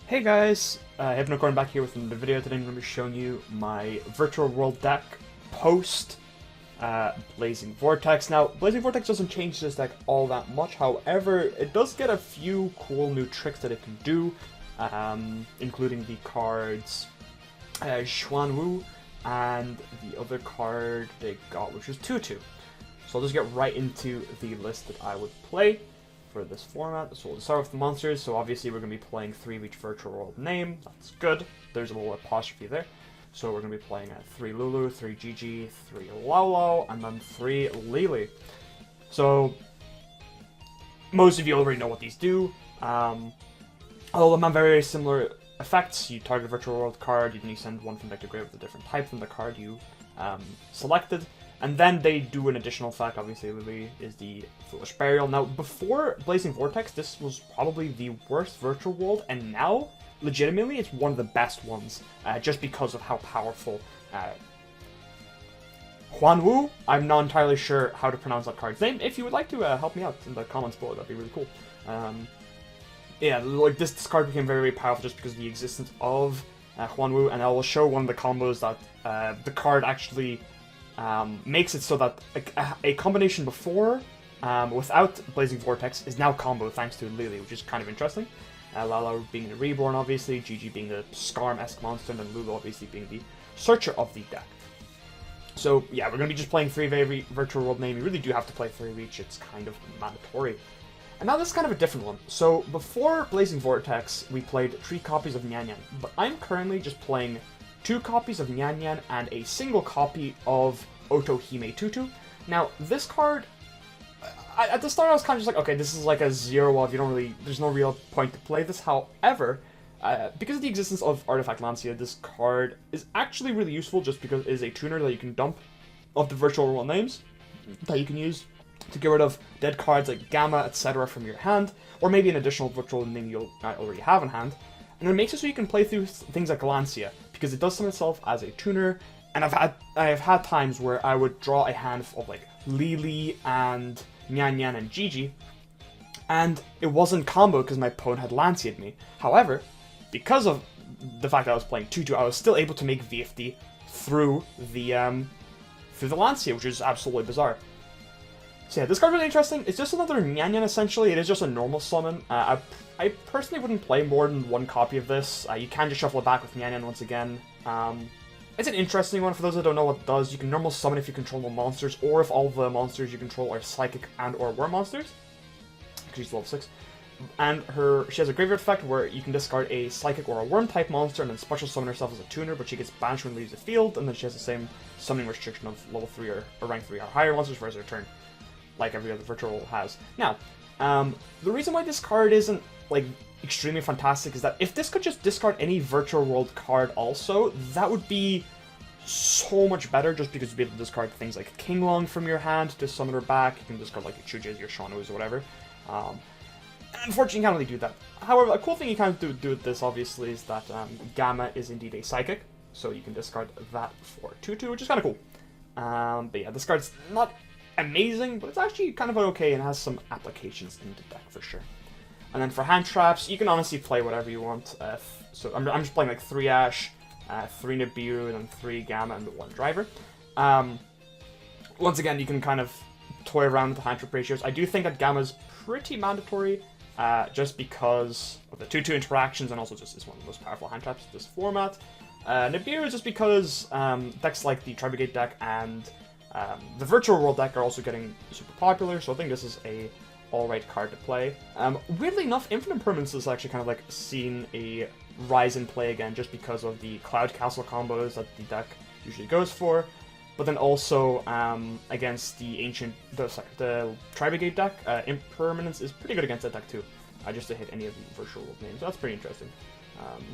Hey guys, Hypnocorn back here with another video. Today I'm going to be showing you my virtual world deck post Blazing Vortex. Now, Blazing Vortex doesn't change this deck all that much, however, it does get a few cool new tricks that it can do, including the cards Xuan Wu and the other card they got, which is Tutu. So I'll just get right into the list that I would play for this format. So we'll start with the monsters. So obviously we're going to be playing 3 of each virtual world name. That's good. There's a little apostrophe there. So we're going to be playing 3 Lulu, 3 Gigi, 3 Lolo, and then 3 Lily. So most of you already know what these do. All of them have very similar effects. You target a virtual world card, you send one from deck to grave with a different type from the card you selected. And then they do an additional effect. Obviously, Lily is the Foolish Burial. Now, before Blazing Vortex, this was probably the worst virtual world, and now, legitimately, it's one of the best ones, just because of how powerful Xuan Wu. I'm not entirely sure how to pronounce that card's name. If you would like to help me out in the comments below, that'd be really cool. Yeah, like this card became very, very powerful just because of the existence of Xuan Wu, and I will show one of the combos that the card actually makes it so that a combination before, without Blazing Vortex, is now combo thanks to Lily, which is kind of interesting. Lala being the Reborn, obviously, Gigi being the Skarm-esque monster, and then Lulu obviously being the Searcher of the deck. So yeah, we're going to be just playing 3 of every virtual world name. You really do have to play 3 of each, it's kind of mandatory. And now this is kind of a different one. So before Blazing Vortex, we played 3 copies of Nyan Nyan, but I'm currently just playing 2 copies of Nyan Nyan and a single copy of Otohime Tutu. Now, this card, at the start I was kind of just like, okay, this is like a 0-off, there's no real point to play this. However, because of the existence of Artifact Lancia, this card is actually really useful just because it is a tuner that you can dump of the virtual world names that you can use to get rid of dead cards like Gamma, etc. from your hand, or maybe an additional virtual name you'll already have in hand. And it makes it so you can play through things like Lancia, because it does summon itself as a tuner, and I have had times where I would draw a hand of like Lily and Nyan Nyan and Gigi, and it wasn't combo because my opponent had Lancia'd me. However, because of the fact that I was playing Tutu, I was still able to make VFD through the Lancia, which is absolutely bizarre. So yeah, this card's really interesting. It's just another Nyan Nyan, essentially. It is just a normal summon. I personally wouldn't play more than 1 copy of this. You can just shuffle it back with Nyan Nyan once again. It's an interesting one. For those that don't know what it does, you can normal summon if you control no monsters, or if all the monsters you control are Psychic and or Worm monsters. Because she's level 6. And she has a graveyard effect where you can discard a Psychic or a Worm type monster and then special summon herself as a tuner, but she gets banished when it leaves the field, and then she has the same summoning restriction of level 3 or rank 3 or higher monsters for her turn, like every other virtual has. Now, the reason why this card isn't like extremely fantastic is that if this could just discard any virtual world card also, that would be so much better, just because you'd be able to discard things like Kinglong from your hand to summon her back. You can discard like your Chuji's, your Shanu's, or whatever. Unfortunately, you can't really do that. However, a cool thing you can do with this, obviously, is that Gamma is indeed a Psychic, so you can discard that for Tutu, which is kind of cool. But yeah, this card's not amazing, but it's actually kind of okay and has some applications in the deck for sure. And then for hand traps, you can honestly play whatever you want. So I'm just playing like 3 Ash, 3 Nibiru, and 3 Gamma, and 1 Driver. Once again, you can kind of toy around with the hand trap ratios. I do think that Gamma's pretty mandatory, just because of the 2-2 interactions, and also just is one of the most powerful hand traps in this format. Nibiru is just because decks like the Tribegate deck and the Virtual World deck are also getting super popular, so I think this is a alright card to play. Weirdly enough, Infinite Impermanence has actually kind of like seen a rise in play again, just because of the Cloud Castle combos that the deck usually goes for. But then also against the the Tribegate deck, Impermanence is pretty good against that deck too. Just to hit any of the virtual world names, so that's pretty interesting.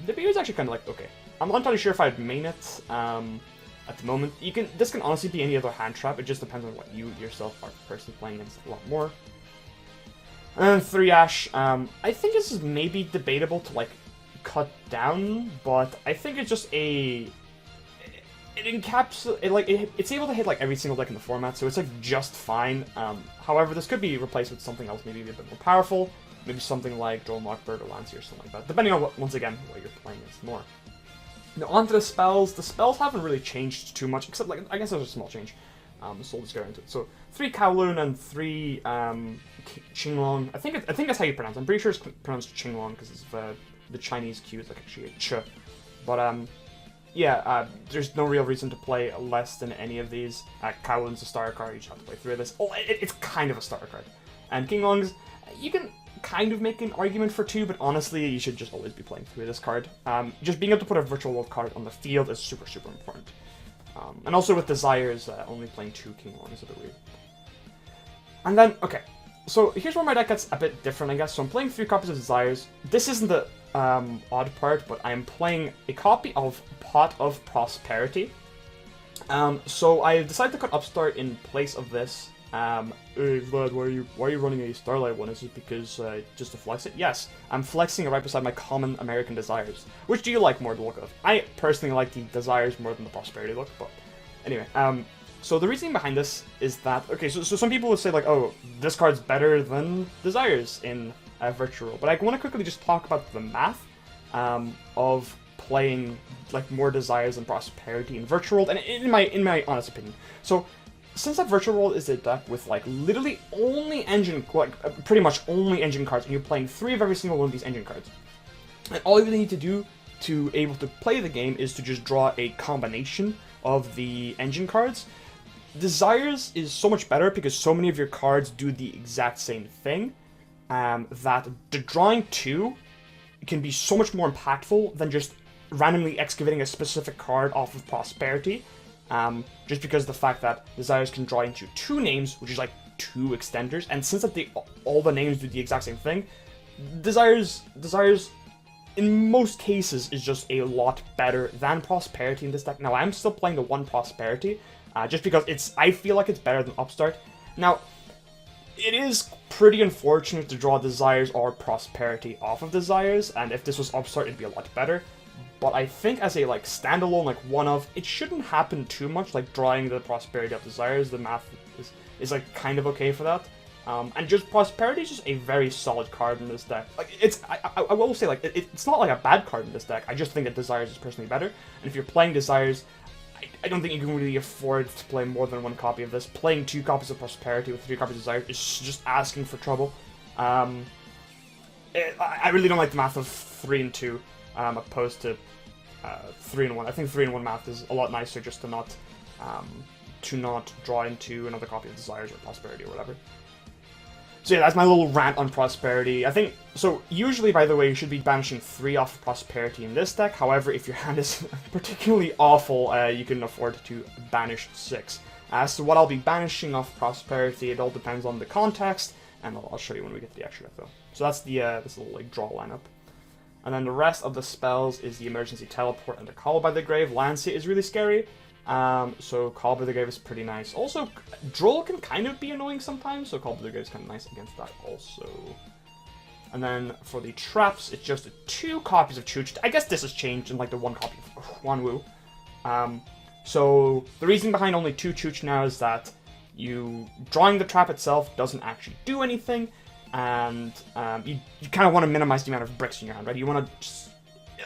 The BLVO is actually kind of like okay. I'm not entirely sure if I'd main it. At the moment, this can honestly be any other hand trap. It just depends on what you yourself are personally playing against a lot more. And then 3 Ash. I think this is maybe debatable to like cut down, but I think it's just it's able to hit like every single deck in the format, so it's like just fine. However, this could be replaced with something else, maybe a bit more powerful. maybe something like Droll Mockbird or Lancey or something like that, depending on, once again, what you're playing is more. Now, onto the spells. The spells haven't really changed too much, except, like, I guess there's a small change. So we'll just get into it. So, 3 Kowloon and 3 Qinglong. I think that's how you pronounce it. I'm pretty sure it's pronounced Qinglong because it's the Chinese Q is like actually a ch. But yeah, there's no real reason to play less than any of these. Kowloon's a starter card. You just have to play 3 of this. Oh, it's kind of a starter card. And Qinglong's, you can kind of make an argument for 2, but honestly, you should just always be playing 3 of this card. Just being able to put a Virtual World card on the field is super, super important. And also with Desires, only playing 2 Qinglong is a bit weird. And then, okay, so here's where my deck gets a bit different, I guess. So I'm playing 3 copies of Desires. This isn't the odd part, but I'm playing a copy of Pot of Prosperity. So I decided to cut Upstart in place of this. Hey Vlad, why are you running a Starlight one? Is it because just to flex it? Yes, I'm flexing it right beside my common American Desires. Which do you like more the look of? I personally like the Desires more than the Prosperity look, but anyway. So the reasoning behind this is that, okay, so some people would say like, oh, this card's better than Desires in Virtual, but I want to quickly just talk about the math of playing like more Desires and Prosperity in Virtual World, and in my honest opinion. So since that Virtual World is a deck with like literally only engine, like pretty much only engine cards, and you're playing 3 of every single one of these engine cards, and all you really need to do to able to play the game is to just draw a combination of the engine cards. Desires is so much better because so many of your cards do the exact same thing, that the drawing 2 can be so much more impactful than just randomly excavating a specific card off of Prosperity. Just because of the fact that Desires can draw into 2 names, which is like 2 extenders, and since that all the names do the exact same thing, Desires in most cases is just a lot better than Prosperity in this deck. Now I'm still playing the 1 Prosperity, just because I feel like it's better than Upstart. Now, it is pretty unfortunate to draw Desires or Prosperity off of Desires, and if this was Upstart it'd be a lot better. But I think as a like standalone, like one of, it shouldn't happen too much, like drawing the Prosperity of Desires. The math is like kind of okay for that. And just Prosperity is just a very solid card in this deck. Like I will say like it's not like a bad card in this deck. I just think that Desires is personally better. And if you're playing Desires, I don't think you can really afford to play more than 1 copy of this. Playing 2 copies of Prosperity with 3 copies of Desires is just asking for trouble. I really don't like the math of 3 and 2. Opposed to 3 and 1. I think 3 and 1 math is a lot nicer just to not draw into another copy of Desires or Prosperity or whatever. So yeah, that's my little rant on Prosperity. I think, so usually, by the way, you should be banishing 3 off of Prosperity in this deck. However, if your hand is particularly awful, you can afford to banish 6. As to what I'll be banishing off Prosperity, it all depends on the context, and I'll show you when we get to the extra deck though. So that's the this little like draw lineup. And then the rest of the spells is the Emergency Teleport and the Call by the Grave. Lancey is really scary, so Call by the Grave is pretty nice. Also, Droll can kind of be annoying sometimes, so Call by the Grave is kind of nice against that also. And then for the traps, it's just 2 copies of Chooch. I guess this has changed in like the 1 copy of Huanwu. So the reason behind only 2 Chooch now is that drawing the trap itself doesn't actually do anything. And you kind of want to minimize the amount of bricks in your hand, right? You want to just,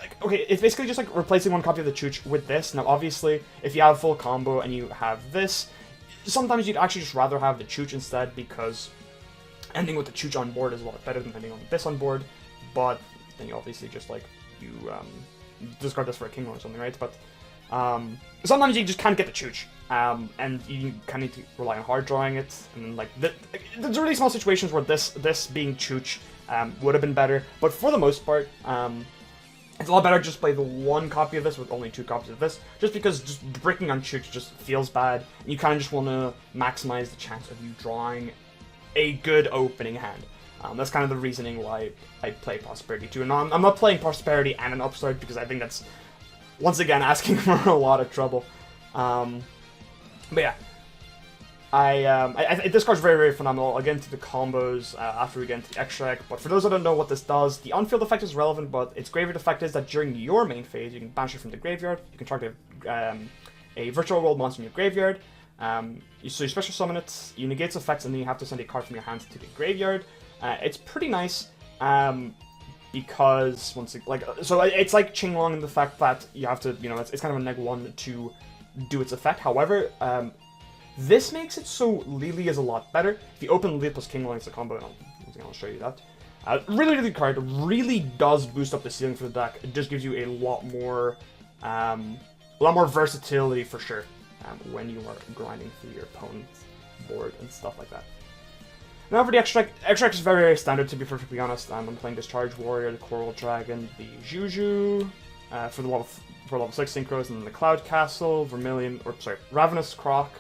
like, okay, it's basically just like replacing 1 copy of the Chooch with this. Now, obviously, if you have full combo and you have this, sometimes you'd actually just rather have the Chooch instead, because ending with the Chooch on board is a lot better than ending on this on board. But then you obviously just like you discard this for a king or something, right? But sometimes you just can't get the Chooch. And you kind of need to rely on hard drawing it, and then like there's really small situations where this being Chooch would have been better, but for the most part, it's a lot better to just play the 1 copy of this with only 2 copies of this, just because just bricking on Chooch just feels bad, and you kind of just want to maximize the chance of you drawing a good opening hand. That's kind of the reasoning why I play Prosperity too, and I'm not playing Prosperity and an Upstart because I think that's once again asking for a lot of trouble. But yeah, this card's very, very phenomenal. I'll get into the combos after we get into the extra deck, but for those that don't know what this does, the on-field effect is relevant, but its graveyard effect is that during your main phase, you can banish it from the graveyard, you can target a Virtual World monster in your graveyard, so you special summon it, you negate its effects, and then you have to send a card from your hand to the graveyard. It's pretty nice. Because once it, so it's like Qinglong in the fact that you have to, it's kind of a -1 to do its effect. However, this makes it so Lily is a lot better. If you open Lily plus Qinglong, it's a combo, and I'll show you that. Really, really good card. Really does boost up the ceiling for the deck. It just gives you a lot more versatility for sure when you are grinding through your opponent's board and stuff like that. Now for the extract is very, very standard, to be perfectly honest. I'm playing Discharge Warrior, the Coral Dragon, the yugioh for level 6 synchros, and then the Cloud Castle, Ravenous Croc,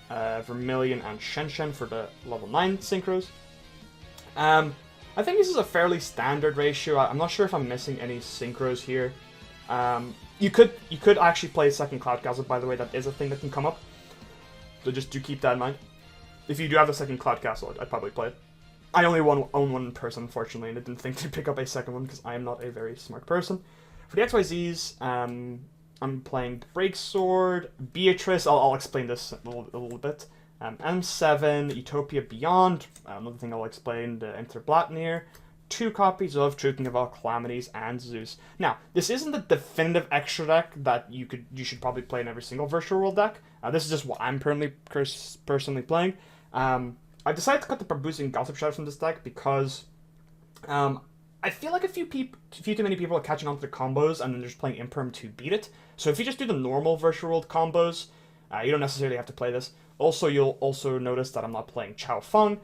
Vermilion, and Shen for the level 9 synchros. I think this is a fairly standard ratio. I'm not sure if I'm missing any synchros here. You could actually play second Cloud Castle, by the way. That is a thing that can come up. So just do keep that in mind. If you do have the second Cloud Castle, I'd probably play it. I only own one person, unfortunately, and I didn't think to pick up a second one because I am not a very smart person. For the XYZs, I'm playing Break Sword, Beatrice. I'll explain this a little bit. M7, Utopia Beyond, another thing I'll explain, the Enter Blatnir, 2 copies of Trooping of All Calamities, and Zeus. Now, this isn't the definitive extra deck that you should probably play in every single Virtual World deck. This is just what I'm personally playing. I decided to cut the Bamboozling Gossip Shadow from this deck because I feel like a few too many people are catching on to the combos and then just playing Imperm to beat it. So if you just do the normal Virtual World combos, you don't necessarily have to play this. Also, you'll also notice that I'm not playing Chao Feng.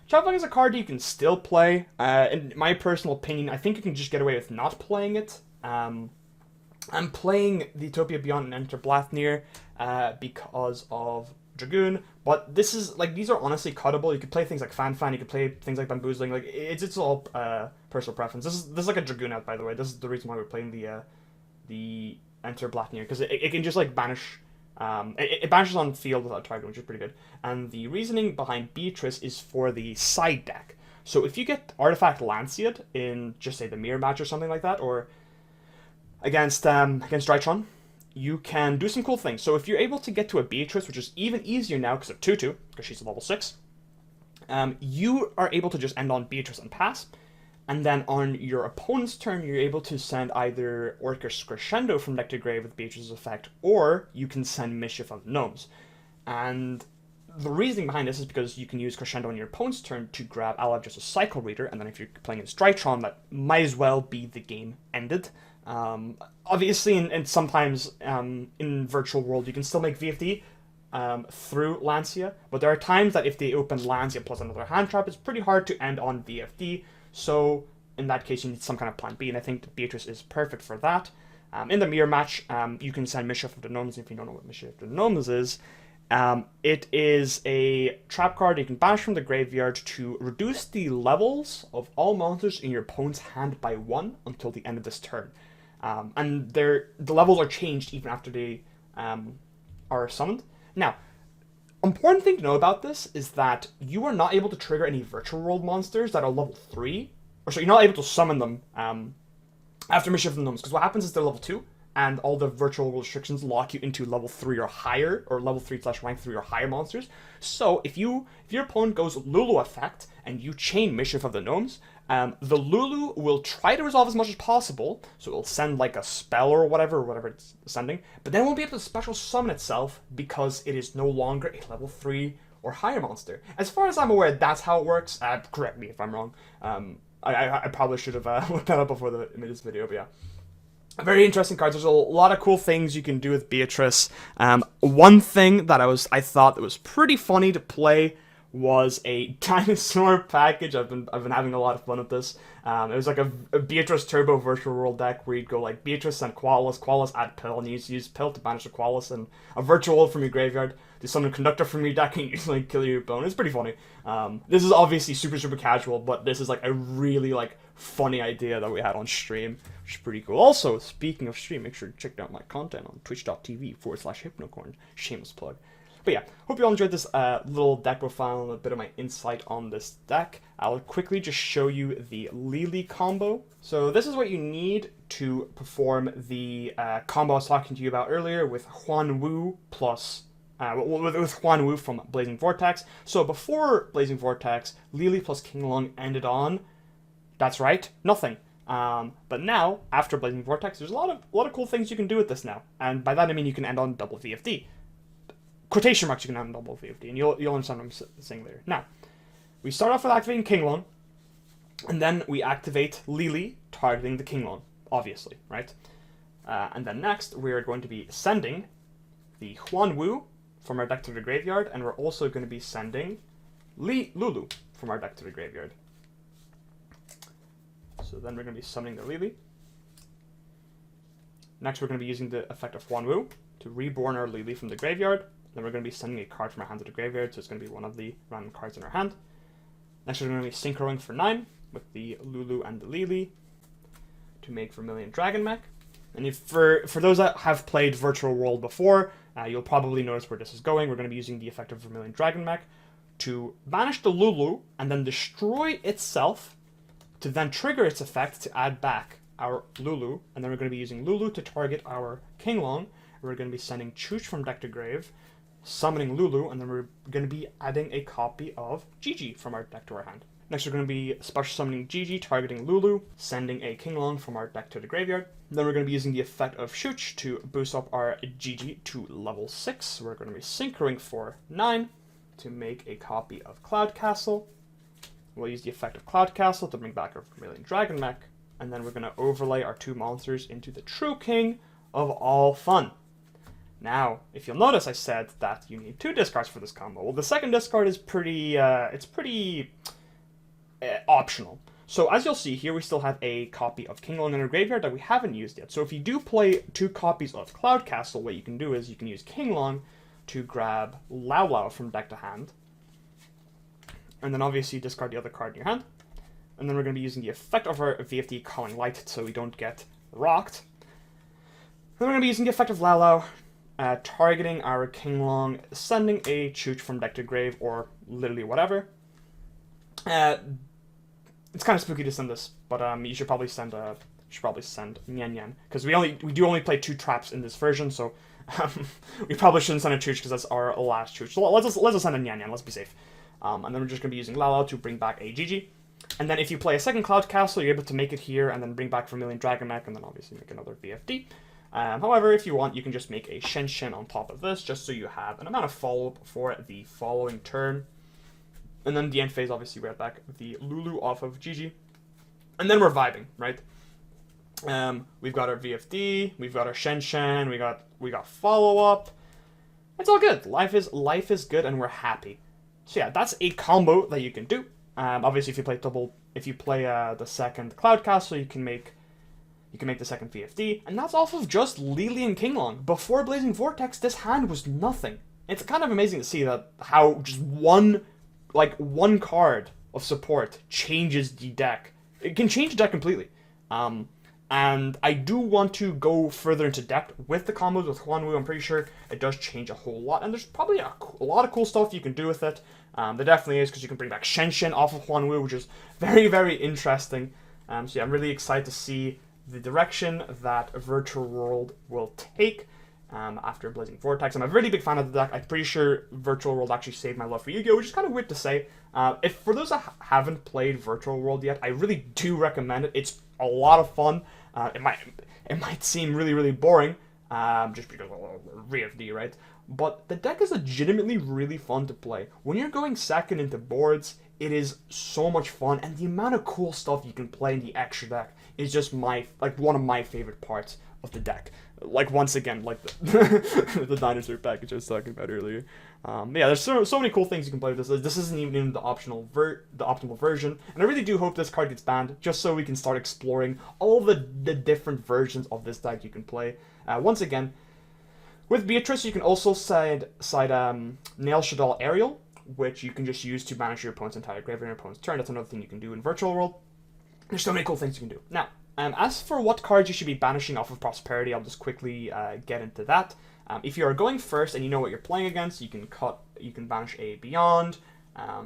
Chao Feng is a card you can still play. In my personal opinion, I think you can just get away with not playing it. I'm playing the Utopia Beyond and Enter Blatnir because of Dragoon, but these are honestly cuttable. You could play things like Fan, you could play things like Bamboozling. Like it's all personal preference. This is like a Dragoon out, by the way. This is the reason why we're playing the Enter Blatnir, because it can just like banish. It banishes on field without target, which is pretty good. And the reasoning behind Beatrice is for the side deck. So if you get Artifact Lanciad in, just say, the mirror match or something like that, or against Drytron, you can do some cool things. So if you're able to get to a Beatrice, which is even easier now because of Tutu, because she's a level 6, you are able to just end on Beatrice and pass. And then on your opponent's turn, you're able to send either Orcus Crescendo from deck to grave with Beatrice's effect, or you can send Mischief of the Gnomes. And the reasoning behind this is because you can use Crescendo on your opponent's turn to grab Ally just a Cycle Reader, and then if you're playing against Drytron, that might as well be the game ended. Obviously, and sometimes in Virtual World, you can still make VFD through Lancia, but there are times that if they open Lancia plus another hand trap, it's pretty hard to end on VFD. So in that case, you need some kind of plan B, and I think that Beatrice is perfect for that. In the mirror match, you can send Mischief of the Gnomes. If you don't know what Mischief of the Gnomes is, it is a trap card you can banish from the graveyard to reduce the levels of all monsters in your opponent's hand by 1 until the end of this turn. And the levels are changed even after they are summoned. Now, important thing to know about this is that you are not able to trigger any Virtual World monsters that are level 3. Or so you're not able to summon them after Mischief of the Gnomes, because what happens is they're level 2, and all the Virtual World restrictions lock you into level 3 or higher, or level 3/rank 3 or higher monsters. So if your opponent goes Lulu effect, and you chain Mischief of the Gnomes, the Lulu will try to resolve as much as possible, so it'll send like a spell or whatever it's sending, but then it won't be able to special summon itself because it is no longer a level 3 or higher monster. As far as I'm aware, that's how it works. Correct me if I'm wrong. I probably should have looked that up before I made this video, but yeah. Very interesting cards. There's a lot of cool things you can do with Beatrice. One thing that I thought that was pretty funny to play was a dinosaur package. I've been having a lot of fun with this. It was like a Beatrice Turbo Virtual World deck where you'd go like Beatrice and Qualis add Pill, and you use Pill to banish a Qualis and a Virtual World from your graveyard. Do summon a Conductor from your deck and you like kill your opponent. It's pretty funny. This is obviously super casual, but this is like a really like funny idea that we had on stream, which is pretty cool. Also, speaking of stream, make sure to check out my content on twitch.tv/hypnocorn. Shameless plug. But yeah, hope you all enjoyed this little deck profile and a bit of my insight on this deck. I'll quickly just show you the Lily combo. So this is what you need to perform the combo I was talking to you about earlier with Huan Wu plus... with Huan Wu from Blazing Vortex. So before Blazing Vortex, Lily plus Qinglong ended on That's right, nothing. But now, after Blazing Vortex, there's a lot of cool things you can do with this now. And by that I mean you can end on double VFD. Quotation marks, you can end on double VFD, and you'll understand what I'm saying later. Now, we start off with activating Kinglong, and then we activate Lili, targeting the Kinglong, obviously, right? And then next, we're going to be sending the Huanwu from our deck to the graveyard, and we're also going to be sending Lulu from our deck to the graveyard. So then we're going to be summoning the Lili. Next, we're going to be using the effect of Huanwu to reborn our Lili from the graveyard. Then we're going to be sending a card from our hand to the graveyard, so it's going to be one of the random cards in our hand. Next, we're going to be synchroing for 9 with the Lulu and the Lili to make Vermilion Dragon Mech. And if for those that have played Virtual World before, you'll probably notice where this is going. We're going to be using the effect of Vermilion Dragon Mech to banish the Lulu and then destroy itself, to then trigger its effect to add back our Lulu, and then we're going to be using Lulu to target our Kinglong. We're going to be sending Chooch from deck to grave, summoning Lulu, and then we're going to be adding a copy of Gigi from our deck to our hand. Next, we're going to be special summoning Gigi, targeting Lulu, sending a Kinglong from our deck to the graveyard. Then we're going to be using the effect of Chooch to boost up our Gigi to level 6. We're going to be synchroing for 9 to make a copy of Cloud Castle. We'll use the effect of Cloud Castle to bring back our Vermilion Dragon Mech, and then we're going to overlay our 2 monsters into the true king of all fun. Now, if you'll notice, I said that you need 2 discards for this combo. Well, the second discard is pretty optional. So as you'll see here, we still have a copy of Kinglong in our graveyard that we haven't used yet. So if you do play 2 copies of Cloud Castle, what you can do is you can use Kinglong to grab Lao Lao from deck to hand, and then obviously discard the other card in your hand. And then we're going to be using the effect of our VFD Calling Light so we don't get rocked. Then we're going to be using the effect of Lao Lao, targeting our Kinglong, sending a Chooch from deck to grave, or literally whatever. It's kind of spooky to send this, but you should probably send Nyan Nyan, because we do only play 2 traps in this version, so we probably shouldn't send a Chooch because that's our last Chooch. So let's just send a Nyan Nyan. Let's be safe. And then we're just going to be using Lao Lao to bring back a Gigi. And then if you play a second Cloud Castle, you're able to make it here and then bring back Vermilion Dragon Mech and then obviously make another VFD. However, if you want, you can just make a Shen Shen on top of this, just so you have an amount of follow-up for the following turn. And then the end phase, obviously, we're back the Lulu off of Gigi. And then we're vibing, right? We've got our VFD, we've got our Shen Shen, we got follow-up. It's all good. Life is good and we're happy. So yeah, that's a combo that you can do. Obviously, if you play the second Cloud Castle, you can make the second VFD, and that's off of just Lili and Kinglong. Before Blazing Vortex, this hand was nothing. It's kind of amazing to see that how just one card of support changes the deck. It can change the deck completely. And I do want to go further into depth with the combos with Huanwu. I'm pretty sure it does change a whole lot, and there's probably a lot of cool stuff you can do with it. There definitely is, because you can bring back Shen Shen off of Huanwu, which is very, very interesting. So yeah, I'm really excited to see the direction that Virtual World will take after Blazing Vortex. I'm a really big fan of the deck. I'm pretty sure Virtual World actually saved my love for Yu-Gi-Oh!, which is kind of weird to say. If for those that haven't played Virtual World yet, I really do recommend it. It's a lot of fun. It might seem really, really boring, just because of VFD, right? But the deck is legitimately really fun to play. When you're going second into boards, it is so much fun, and the amount of cool stuff you can play in the extra deck is just one of my favorite parts of the deck. Once again, the dinosaur package I was talking about earlier. Yeah, there's so many cool things you can play with this. This isn't even in the optimal version, and I really do hope this card gets banned, just so we can start exploring all the different versions of this deck you can play. Once again, with Beatrice, you can also side Nail Shadal Ariel, which you can just use to banish your opponent's entire graveyard on your opponent's turn. That's another thing you can do in Virtual World. There's so many cool things you can do. Now, as for what cards you should be banishing off of Prosperity, I'll just quickly get into that. If you are going first and you know what you're playing against, you can banish a Beyond.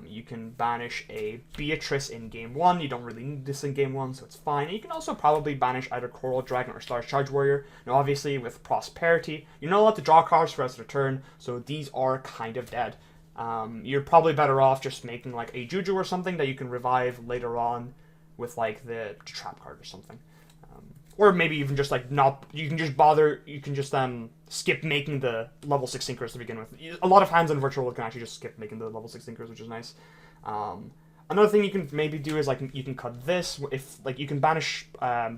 You can banish a Beatrice in Game 1. You don't really need this in Game 1, so it's fine. And you can also probably banish either Coral Dragon or Star Charge Warrior. Now, obviously, with Prosperity, you're not allowed to draw cards for the rest of the turn, so these are kind of dead. You're probably better off just making like a Yugioh or something that you can revive later on with like the trap card or something. Or maybe even just like not, you can just skip making the level 6 sinkers to begin with. A lot of hands in Virtual World can actually just skip making the level 6 sinkers, which is nice. Another thing you can maybe do is like you can cut this, if like you can banish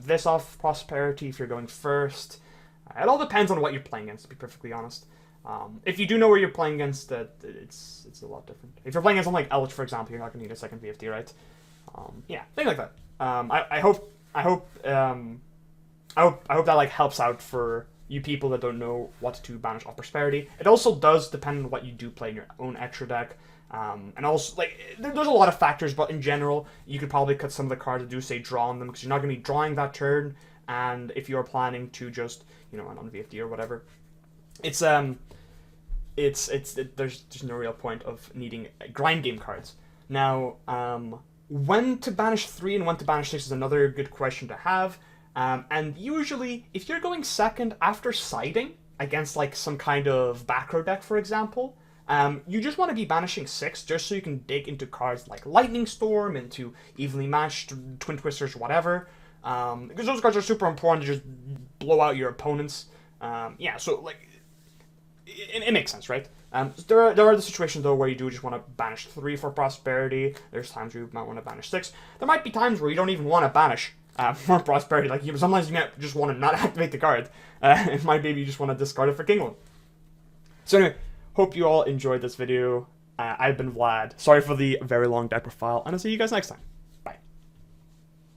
this off Prosperity if you're going first. It all depends on what you're playing against, to be perfectly honest. If you do know where you're playing against, it's a lot different. If you're playing against something like Eldritch, for example, you're not going to need a second VFD, right? Yeah, things like that. I hope that like helps out for you people that don't know what to banish off Prosperity. It also does depend on what you do play in your own extra deck. And also, like, there's a lot of factors, but in general, you could probably cut some of the cards that do say draw on them, because you're not going to be drawing that turn, and if you're planning to just, you know, run on VFD or whatever, there's no real point of needing grind game cards. Now, when to banish 3 and when to banish 6 is another good question to have, and usually, if you're going second after siding against, like, some kind of back row deck, for example, you just want to be banishing 6 just so you can dig into cards like Lightning Storm, into Evenly Matched, Twin Twisters, whatever. Because those cards are super important to just blow out your opponents. Yeah, so like, it makes sense, right? There are the situations though where you do just want to banish 3 for Prosperity. There's times where you might want to banish 6. There might be times where you don't even want to banish for Prosperity. Like, sometimes you might just want to not activate the card. It might maybe you just want to discard it for Kingland. So anyway, hope you all enjoyed this video. I've been Vlad. Sorry for the very long deck profile, and I'll see you guys next time.